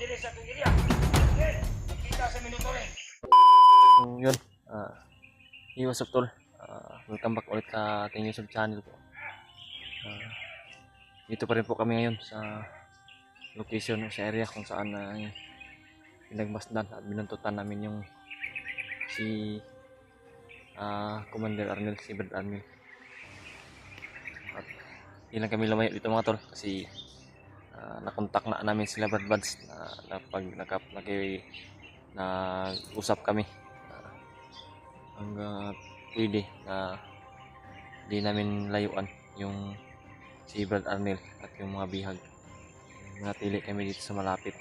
dire sa atong area. Okay, kita sa minuto rin. So, yun. Hey, what's up, tol? Welcome back ulit sa ating YouTube channel po. Dito pa rin po kami ngayon sa location o sa area kung saan pinagmasdan at binuntutan namin yung si Commander Arnel, si Brad Arnel. At hindi lang kami lumayo dito mga tol kasi nakontak na namin sila Brad Buds na pag nag-usap kami hanggang pwede na di namin layuan yung si Brad Arnel at yung mga bihag. Natili kami dito sa malapit.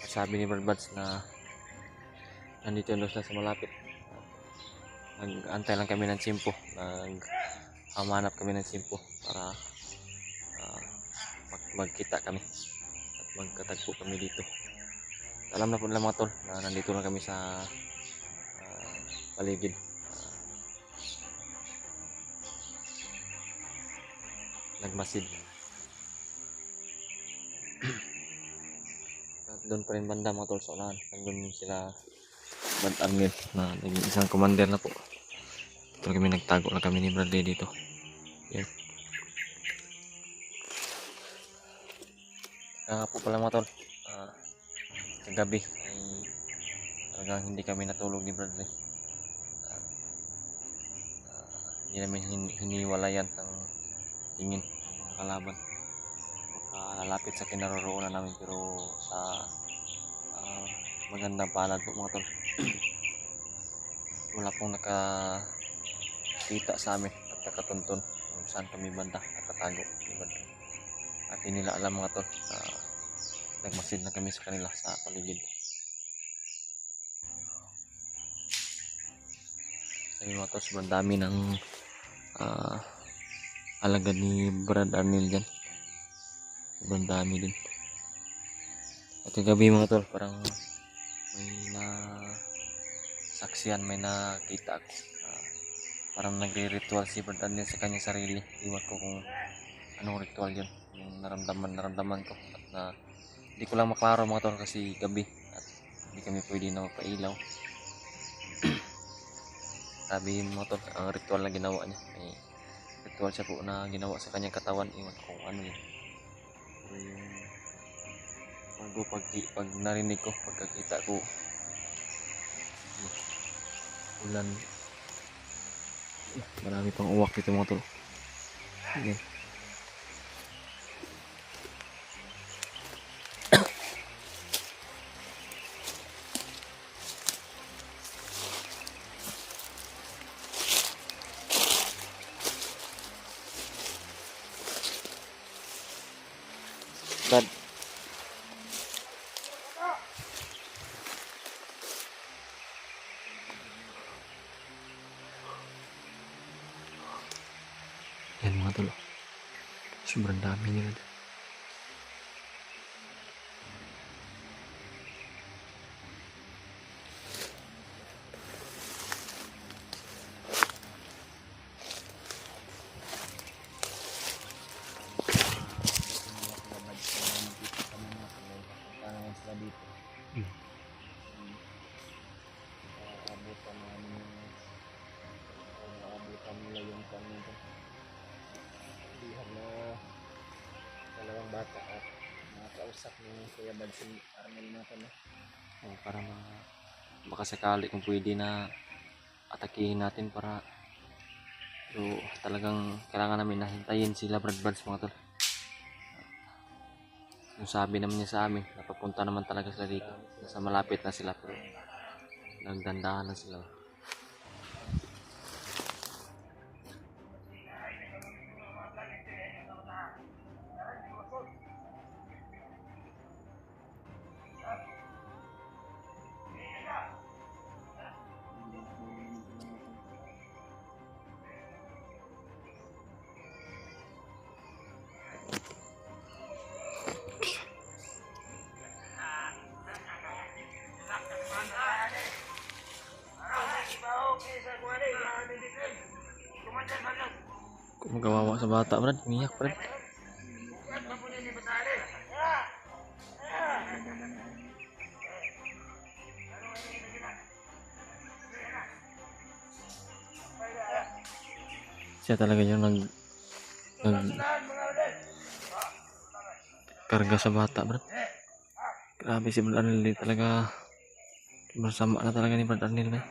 At sabi ni Brad Buds na nandito na sila sa malapit. Nag-antay lang kami ng tsimpo. Naghamanap kami ng tsimpo para magkita kami at magkatagpo kami dito. Alam na po nila mga tol na nandito lang kami sa paligid. Nagmasid. At doon pa rin banda mga tol sa unahan. Nandun sila Brad Arnel na naging isang commander na po. Ito kami nagtago na kami ni Bradley dito. Yan. Kaya nga po pala mga tol, kagabi ay talagang hindi kami natulog ni Bradley. Hindi namin hiniwalayan ng tingin ng mga kalaban. Lalapit sa kinaroroonan namin pero sa magandang palad po mga tol. Wala pong nakakita sa amin at nakatuntun kung saan kami banda nakatago ni banda. At hindi nila alam mga tol na nagmasid na kami sa kanila sa paligid. Sabi mga tol, sobrang dami ng alagad ni Brad Arnel dyan. Sobrang dami din. At kagabi mga tol, parang may saksiyan, may nakita ako. Parang nagre-ritual si Brad Arnel sa kanyang sarili. Iwan ko kung anong ritual yun. Yung naramdaman ko. At hindi ko lang maklaro mga tol kasi gabi. At hindi kami pwede na magpailaw. Sabi mga tol, ang ritual na ginawa niya. May ritual siya po na ginawa sa kanyang katawan. Iwan ko kung ano yun. Pero pag narinig ko, pagkakita ko ulan, marami pang uwak dito mga tol. Okay. Brad, yan mga tol, sobrang dami nila. Dalawang bata at nakausap ni Kuya Bad si Arnel na ito, no? Para baka sakali kung pwede na atakihin natin para talagang kailangan namin nahintayin sila Brad Buds mga tol. Yung sabi naman niya sa amin napapunta naman talaga sila dito, nasa malapit na sila pero nagdandahan na sila. Kung kawawa sa bata, Brad, umiyak, Brad. Siya talaga yung karga sa bata, Brad. Grabe si Brad Arnel, talaga bersama na talaga ni Brad Arnel na.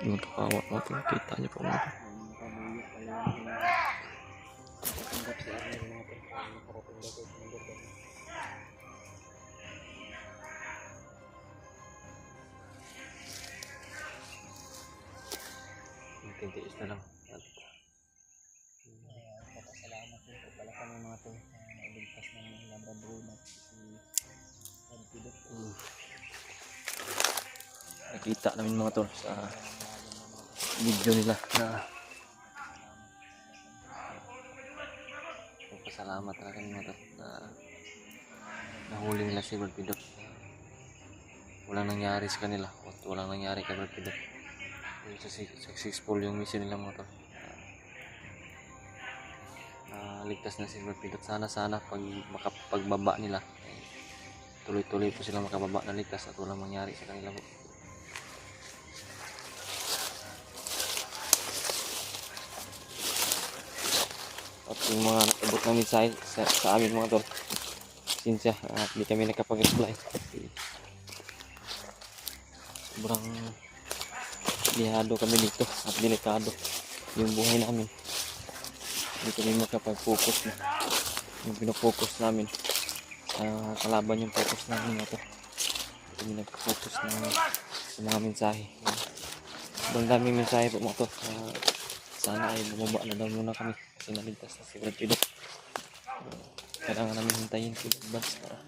Yung kapawa mo ito, kita niyo po mga ito. Tintiis na lang. Salamat din po pala kami mga to na iligtas ng Labrador na si Pidot. Nakita namin mga tol sa video nila na pasalamat talaga mga tol na nahuli nila si Brad Pidot. Walang nangyari sa kanila o walang nangyari kay Brad Pidot. Successful yung mission nila mga tol. Ligtas na si Brad Pidot. Sana pag makapagbaba nila tuloy-tuloy po sila makababa na ligtas at walang mangyari sa kanila po. At yung mga nakabot na mensahe sa amin mga tol, sinsya at di kami nakapag-reply. Sobrang lihado kami dito at delikado yung buhay namin. Hindi kami makapag-focus na yung pinofocus namin. Kalaban yung focus namin na to. Hindi nag-focus na sa mga mensahe. Sobrang daming mensahe po mga to. Sana ay bumaba na daw muna kami kasi naligtas na si Brad Pidot. Kailangan namin hintayin si Buds para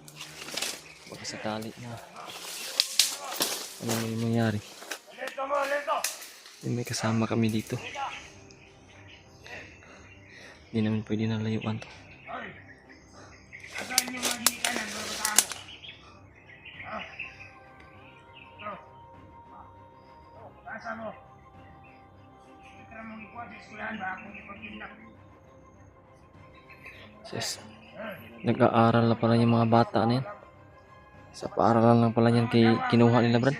baka sakali na ano may mangyari. May kasama kami dito. Hindi namin pwede na layuan to. Saan yung magitan ng babataan mo? Kasa mo? Ito mong ikuha sa eskulahan ba akong ipagkindak? Sis, nag-aaral na pala yung mga bata na yan. Sa paaralan lang pala yan kinuha nila Brad.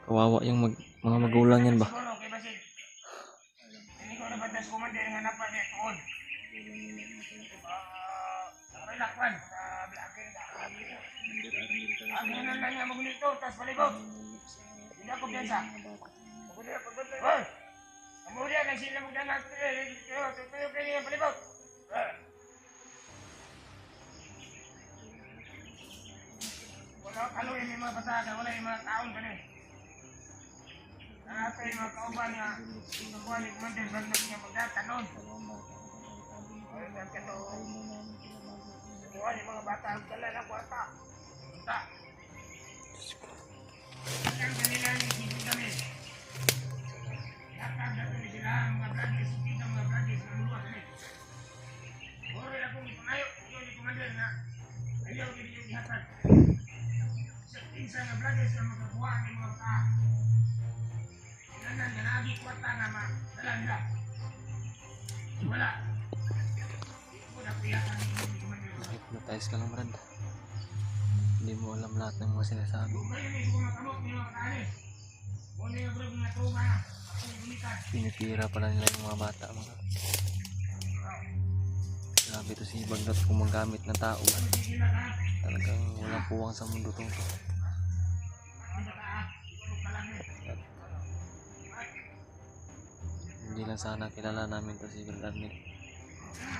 Kawawa yung mga magulang yan ba? Hindi ko nabatas kumandir nga napan niya tuon. Lakwan sa vlogger ka. Ang hinan lang niya magunito, tas palibot. Hindi ako piyansa. Magunito, pagbantay. Hoy! Kamulian, ang sila magdanag. Tutuyo kayo niya palibot. Wala kaluin yung mga pasada, wala yung mga taon ka na eh. Ito yung mga kauban nga nakuha ni Commander Bagnog niya magdatanon. Nakuha ni mga bata ang dala na kwarta. Punta. Ang kanila ni Sisi kami. Yakag na kami sila ang mga brades, hindi ka mga brades na luwa kami. Oro na kong ipangayo, yun ni Commander na ayaw din yung ihatag. Sa pinsa nga brades na magkakuha ng mga tao. Nga nagi kwarta nga madalanda. Wala. Wala piyakan ni Commander. Hypnotize ka lang Brad. Hindi mo alam lahat ng mga sinasabi. Pinitira pala nila yung mga bata mga. Grabe to si Bagnot kung magamit ng tao. Talagang walang puwang sa mundo to. Hindi lang sana kilala namin to si Brad Arnel.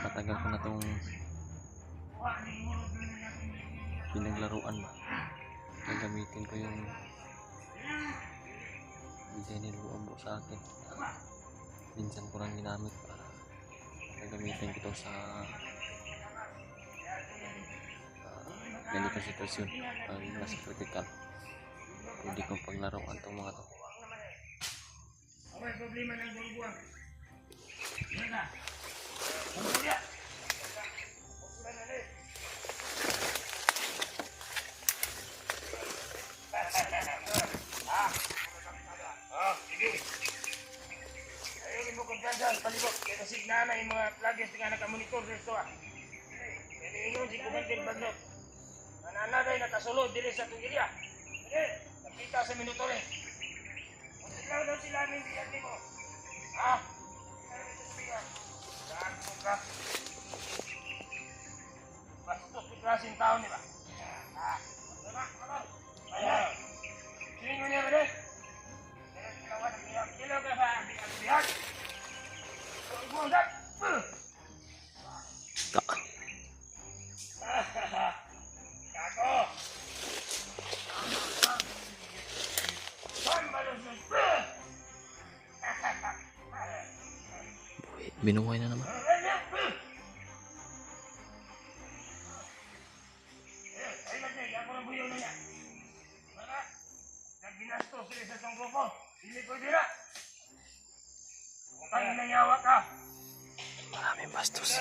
Matagal ko na tong pinaglaruan ba. Gagamitin ko yung design ni Luambo sa akin. Minsan ko lang ginamit para gagamitin ko to sa ganitong sitwasyon pag nasa critical. Pwede kong paglaruan tong mga to. May problema ng buwan-buwan. Mira. Pagbuya. monitor dito ah. Kaya ingon si Commander Badlot. Nananaday nakasulod diri sa itong area. Nakita sa monitor eh. Kung sila daw sila ng biyan mo. Ha? Saan mo ka? Bastos di klaseng tao niya ba? Ha? Ayan. Sino niya ba rin? Kilo ka ba? Biyan? Imundak! Kako! Binuhay na naman. Maraming bastos.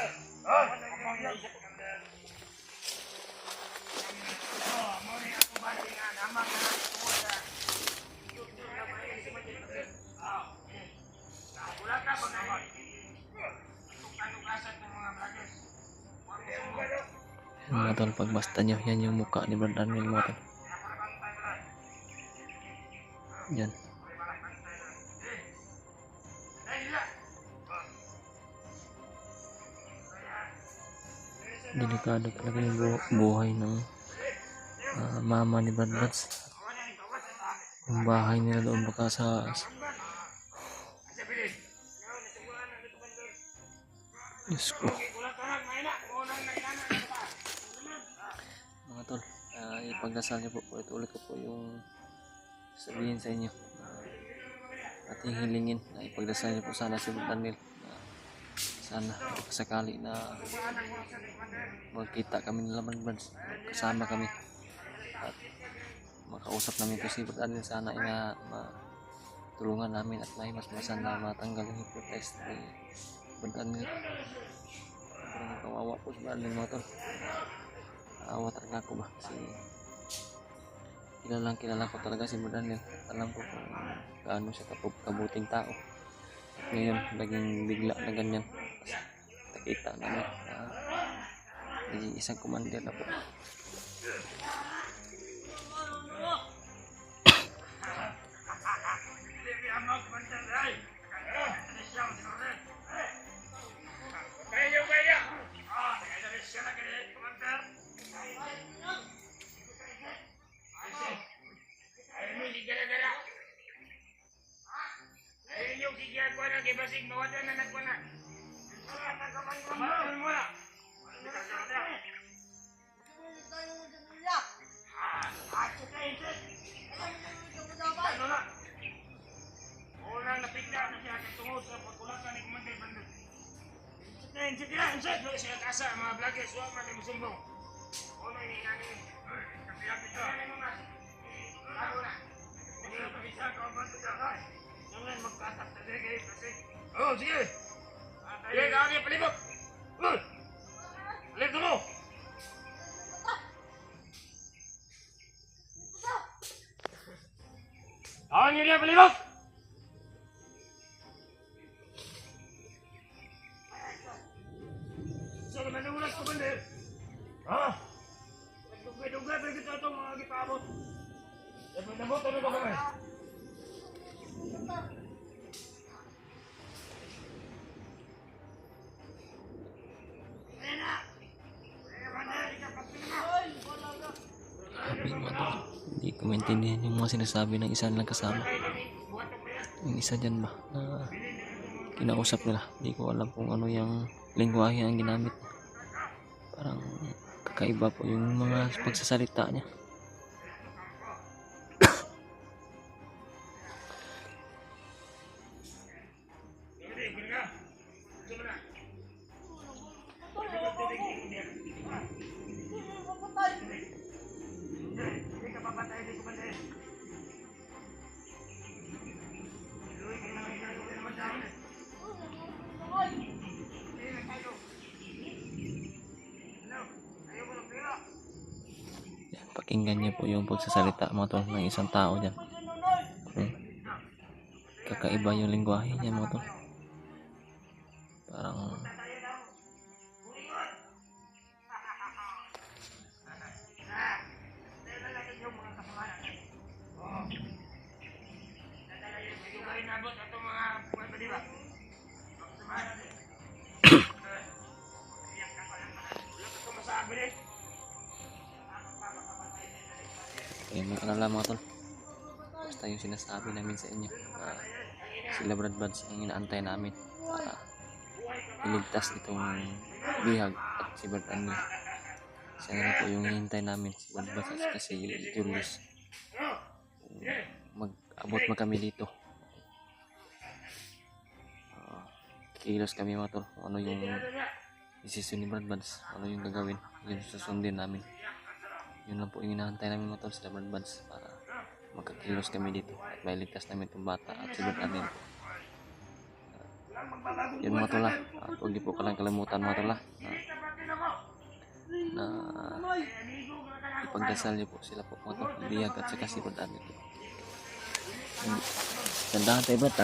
Mga tol, pag basta nyo, yan yung mukha ni Brad Arnel mga tol. Yan. Delikado talaga yung buhay ng mama ni Brad Buds. Yung bahay nila doon baka sa Diyos ko. Mga tol, ipagdasal niyo po, ulit ko po yung sabihin sa inyo. Ating hilingin na ipagdasal niyo po sana si Brad Arnel. Sana sakali na magkita kami ng Brad Buds, kasama kami at makausap namin po si Brad Arnel. Sana ina matulungan namin at mahimasmasan na matanggal yung hypnotize ni Brad Arnel. Parang kawawa po si Brad Arnel mga tol. Awa talaga ako ba kasi kilala ko talaga si Brad Arnel. Alam ko kung gaano siya kabuting tao. At ngayon naging bigla na ganyan. Nakita namin na naging isang commander na po. Mga vloggers, huwag man yung sumbong. Ano yung inangin? Kapilapit ko. Lalo na. Hindi na pabisa ko ang banto dyan. Naman magkatak na din kayo kasi. Oo, sige. Sige, kawag niya palibot. Palibot mo. Kawag niya niya palibot. So, nanunas ko ba din? Ha? Nagdugay-dugay pa kita itong mga gipabot. Dapat nabot, ano ba kami? Hindi ko maintindihan yung mga sinasabi ng isa nilang kasama. Yung isa dyan ba na kinausap nila. Hindi ko alam kung ano yung lengguwahe ang ginamit. Parang kakaiba po yung mga pagsasalita niya. Pakinggan niyo po yung pagsasalita mga tol ng isang tao dyan. Kakaiba yung lengguwahe niya mga tol. Parang bilis. Eh, mag-alala mga tol. Basta yung sinasabi namin sa inyo. Sila Brad Buds ang inaantay namin para iligtas itong bihag at si Brad Anil. Siya na po yung hinihintay namin, si Brad Buds at si Julius. Mag-abot mo kami dito. Kikilos kami mga tol. Ano yung decision ni Brad Buds, ano yung gagawin, yun susundin namin. Yun lang po yung hinahantay namin mga tol, sila Brad Buds, para magkakilos kami dito at mailigtas namin itong bata at si Brad Anil. Yun mga tol, at huwag niyo po kalang kalimutan mga tol, na ipagdasal niyo po sila po mga tol, bihag at saka si Brad Anil. Gandahan tayo Brad.